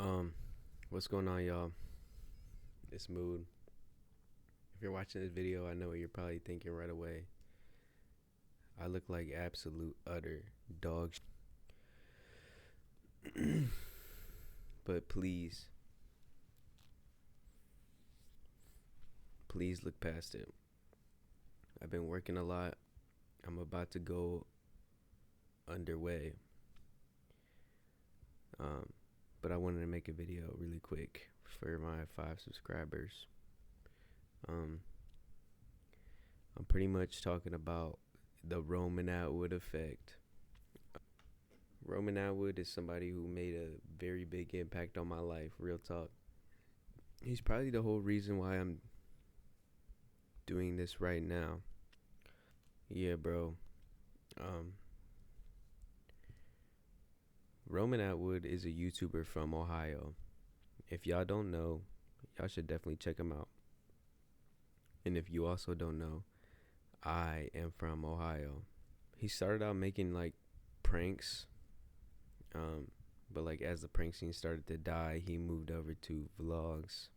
Um, what's going on, y'all? It's Mood. If you're watching this video, I know what you're probably thinking right away. I look like absolute utter dog. But please look past it. I've been working a lot. I'm about to go underway. Um, but I wanted to make a video really quick for my 5 subscribers. Um, I'm pretty much talking about the Roman Atwood effect. Roman Atwood is somebody who made a very big impact on my life, real talk. He's probably the whole reason why I'm doing this right now. Yeah, bro. Um, Roman Atwood is a YouTuber from Ohio. If y'all don't know, y'all should definitely check him out. And if you also don't know, I am from Ohio. He started out making like pranks, um, but like as the prank scene started to die, he moved over to vlogs,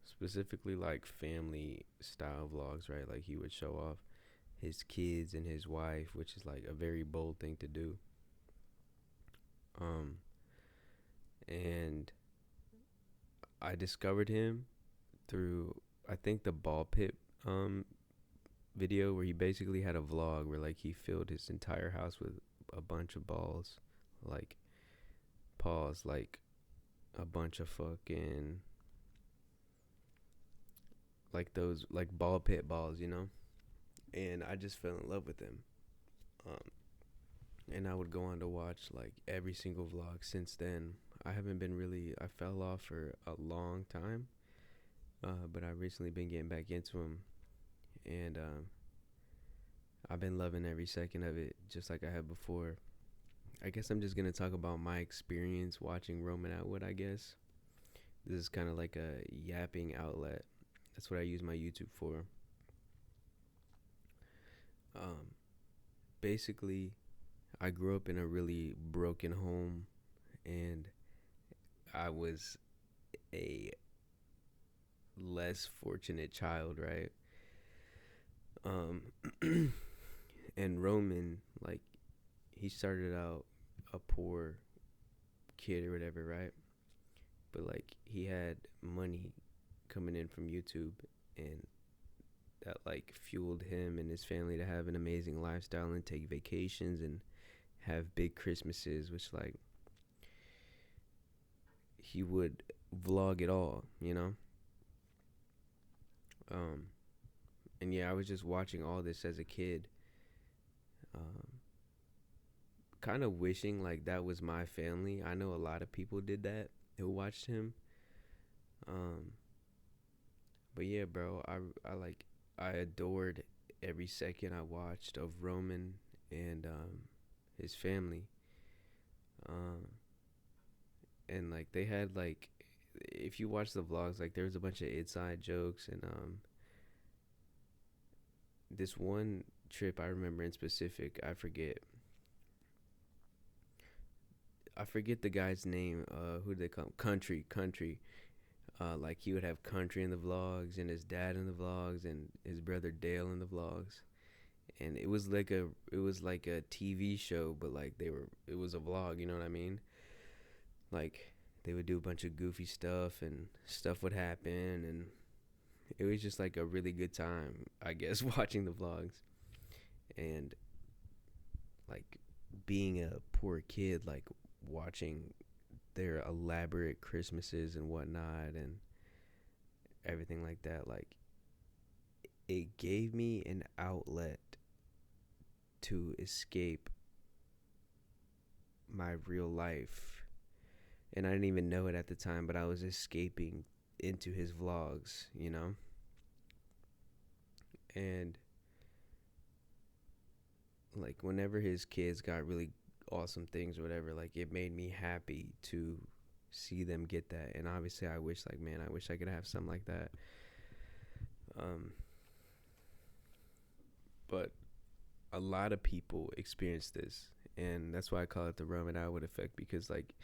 specifically like family style vlogs, right? Like he would show off his kids and his wife, which is like a very bold thing to do. Um, and I discovered him through I think the ball pit video where he basically had a vlog where like he filled his entire house with a bunch of balls, like pause, like a bunch of fucking like those like ball pit balls, you know. And I just fell in love with him. Um, and I would go on to watch like every single vlog since then. I fell off for a long time, but I've recently been getting back into him, and I've been loving every second of it, just like I had before. I guess I'm just gonna talk about my experience watching Roman Atwood. I guess this is kind of like a yapping outlet. That's what I use my YouTube for. Um, Basically, I grew up in a really broken home, and I was a less fortunate child, right? Um, and Roman, like, he started out a poor kid or whatever, right? But like, he had money coming in from YouTube, and that like fueled him and his family to have an amazing lifestyle and take vacations and have big Christmases, which like he would vlog it all, you know? Um, and yeah, I was just watching all this as a kid, um, kind of wishing like that was my family. I know a lot of people did that who watched him. Um, but yeah, bro, I adored every second I watched of Roman and his family. Um, and like they had like, if you watch the vlogs, like there was a bunch of inside jokes, and this one trip I remember in specific, I forget the guy's name. Who did they call him? Country. Like he would have Country in the vlogs, and his dad in the vlogs, and his brother Dale in the vlogs. And it was like a TV show, but like it was a vlog. You know what I mean? Like they would do a bunch of goofy stuff, and stuff would happen, and it was just like a really good time, I guess, watching the vlogs. And like being a poor kid, like watching their elaborate Christmases and whatnot and everything like that, like it gave me an outlet to escape my real life. And I didn't even know it at the time, but I was escaping into his vlogs, you know? And like whenever his kids got really awesome things or whatever, like it made me happy to see them get that. And obviously I wish like, man, I wish I could have something like that. Um but a lot of people experience this, and that's why I call it the Roman Atwood effect, because like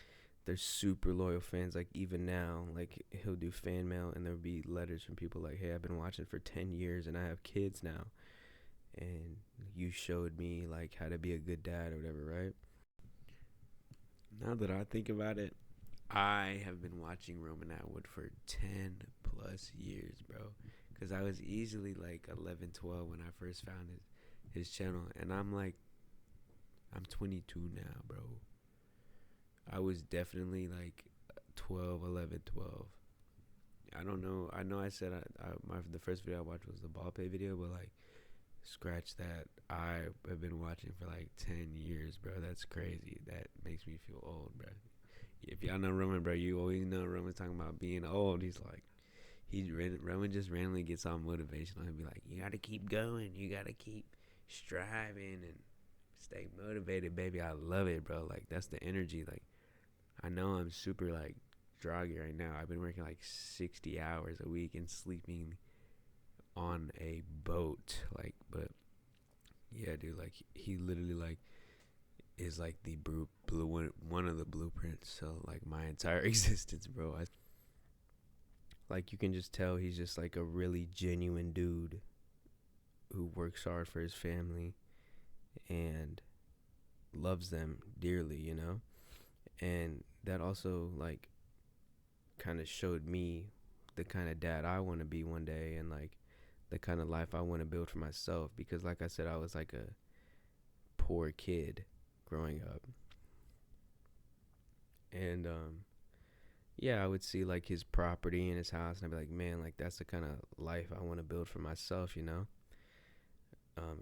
they're super loyal fans. Like even now, like he'll do fan mail and there'll be letters from people like, "Hey, I've been watching for 10 years and I have kids now, and you showed me like how to be a good dad or whatever, right?" Now that I think about it, I have been watching Roman Atwood for 10 plus years, bro. Because I was easily like 11, 12 when I first found his channel. And I'm 22 now, bro. I was definitely like 12, 11, 12. I don't know. I know I said the first video I watched was the ball pay video, but like, scratch that. I have been watching for like 10 years, bro. That's crazy. That makes me feel old, bro. If y'all know Roman, bro, you always know Roman's talking about being old. Roman just randomly gets all motivational and be like, "You gotta keep going. You gotta keep striving and stay motivated, baby." I love it, bro. Like that's the energy. Like I know I'm super like droggy right now. I've been working like 60 hours a week and sleeping on a boat. Like, but yeah, dude. Like he literally like is like the blue one of the blueprints. So like my entire existence, bro. Like you can just tell he's just like a really genuine dude who works hard for his family and loves them dearly, you know? And that also like kind of showed me the kind of dad I want to be one day, and like the kind of life I want to build for myself, because like I said, I was like a poor kid growing up. And yeah, I would see like his property and his house, and I'd be like, man, like that's the kind of life I want to build for myself, you know?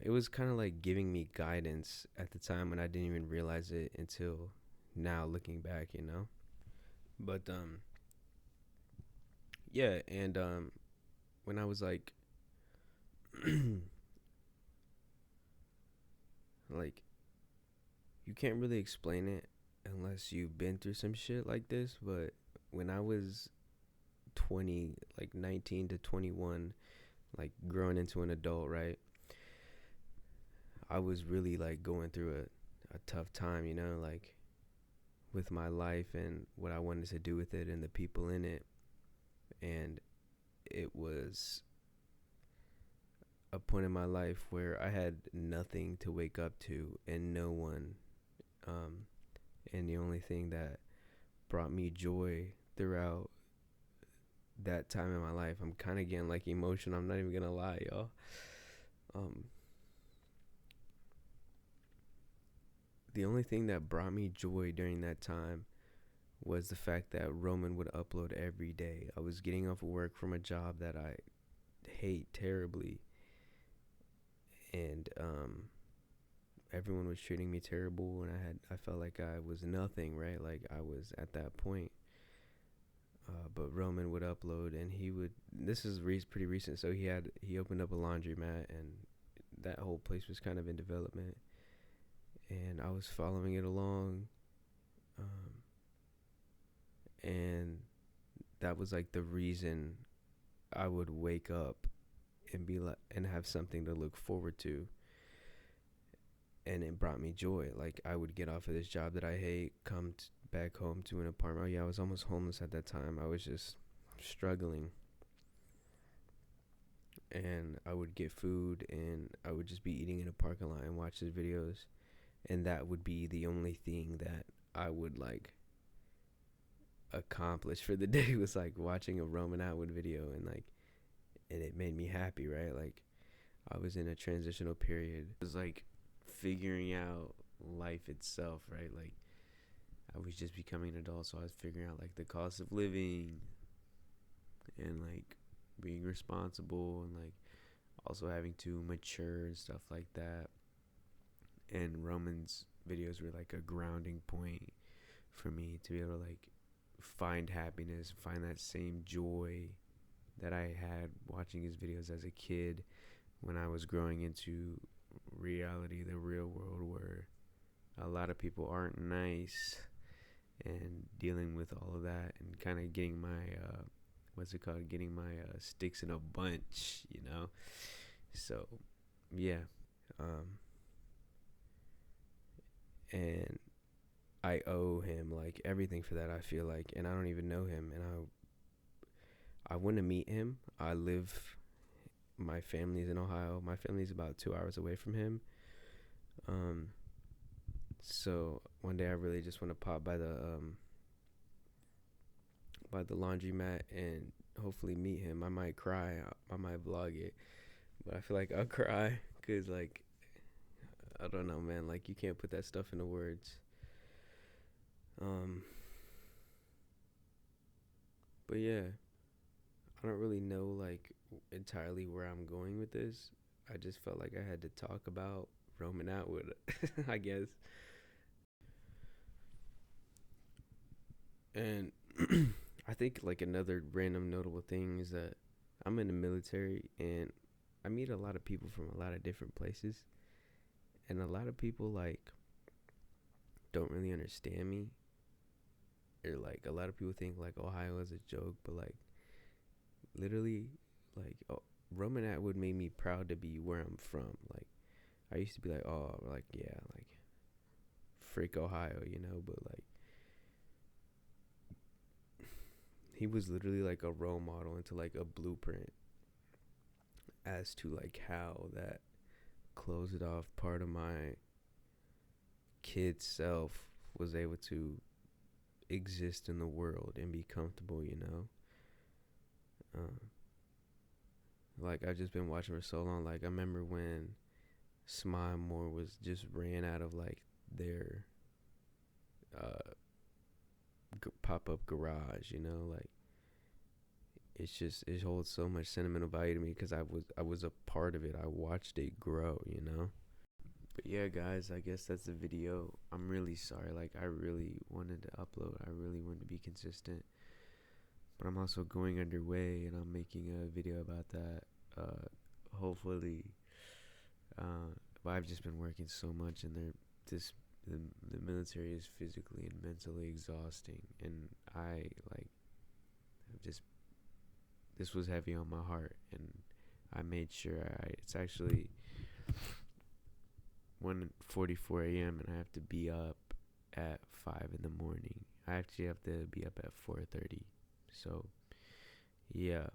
It was kind of like giving me guidance at the time when I didn't even realize it until now looking back, you know? But yeah, and when I was like like you can't really explain it unless you've been through some shit like this, but when I was 20, like 19 to 21, like growing into an adult, right? I was really like going through a tough time, you know, like with my life and what I wanted to do with it and the people in it. And it was a point in my life where I had nothing to wake up to and no one. Um, and the only thing that brought me joy throughout that time in my life, I'm kind of getting like emotional. I'm not even gonna lie, y'all. Um, the only thing that brought me joy during that time was the fact that Roman would upload every day. I was getting off of work from a job that I hate terribly, and everyone was treating me terrible, and I felt like I was nothing, right? Like I was at that point. But Roman would upload, and he would. This is pretty recent, so he opened up a laundromat, and that whole place was kind of in development, and I was following it along, um, and that was like the reason I would wake up and be like and have something to look forward to, and it brought me joy. Like I would get off of this job that I hate, come back home to an apartment. Oh yeah, I was almost homeless at that time. I was just struggling, and I would get food, and I would just be eating in a parking lot and watch his videos, and that would be the only thing that I would like accomplish for the day was like watching a Roman Atwood video, and it made me happy, right? Like I was in a transitional period. It was like figuring out life itself, right? Like I was just becoming an adult, so I was figuring out like the cost of living and like being responsible and like also having to mature and stuff like that. And Roman's videos were like a grounding point for me to be able to like find happiness, find that same joy that I had watching his videos as a kid when I was growing into reality, the real world, where a lot of people aren't nice, and dealing with all of that and kind of getting my getting my sticks in a bunch, you know. So yeah, um and I owe him like everything for that. I feel like, and I don't even know him, and I want to meet him. I live. My family's in Ohio. My family's about 2 hours away from him. Um, so one day I really just want to pop by the laundromat and hopefully meet him. I might cry. I might vlog it, but I feel like I'll cry because like I don't know, man. Like you can't put that stuff into words. Um, but yeah, I don't really know like entirely where I'm going with this. I just felt like I had to talk about Roman Atwood, I guess. And I think like another random notable thing is that I'm in the military and I meet a lot of people from a lot of different places, and a lot of people like don't really understand me, or like a lot of people think like Ohio is a joke, but like literally like Roman Atwood made me proud to be where I'm from. Like I used to be like, oh, like yeah, like freak Ohio, but like he was literally like a role model into like a blueprint as to like how that closed off part of my kid self was able to exist in the world and be comfortable. Um, like I've just been watching for so long. Like I remember when Smile More was just ran out of like their uh, pop up garage. Like it holds so much sentimental value to me because I was a part of it. I watched it grow. But yeah, guys, I guess that's the video. I'm really sorry. Like I really wanted to upload. I really wanted to be consistent. But I'm also going underway and I'm making a video about that. Hopefully, but I've just been working so much, and this the the military is physically and mentally exhausting, and I like just this was heavy on my heart, and I made sure it's actually 1:44 a.m. and I have to be up at 5 in the morning. I actually have to be up at 4:30. So yeah,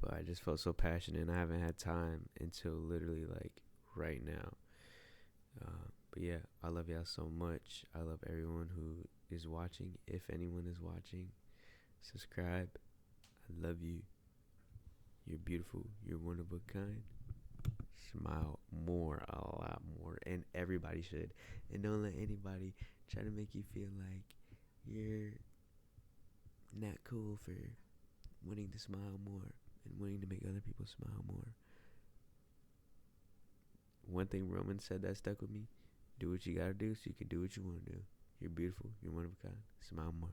but I just felt so passionate, and I haven't had time until literally like right now. But yeah, I love y'all so much. I love everyone who is watching. If anyone is watching, subscribe. I love you. You're beautiful. You're one of a kind. Smile more, a lot more, and everybody should. And don't let anybody try to make you feel like you're not cool for wanting to smile more and wanting to make other people smile more. One thing Roman said that stuck with me: do what you gotta do so you can do what you want to do. You're beautiful. You're one of a kind. Smile more.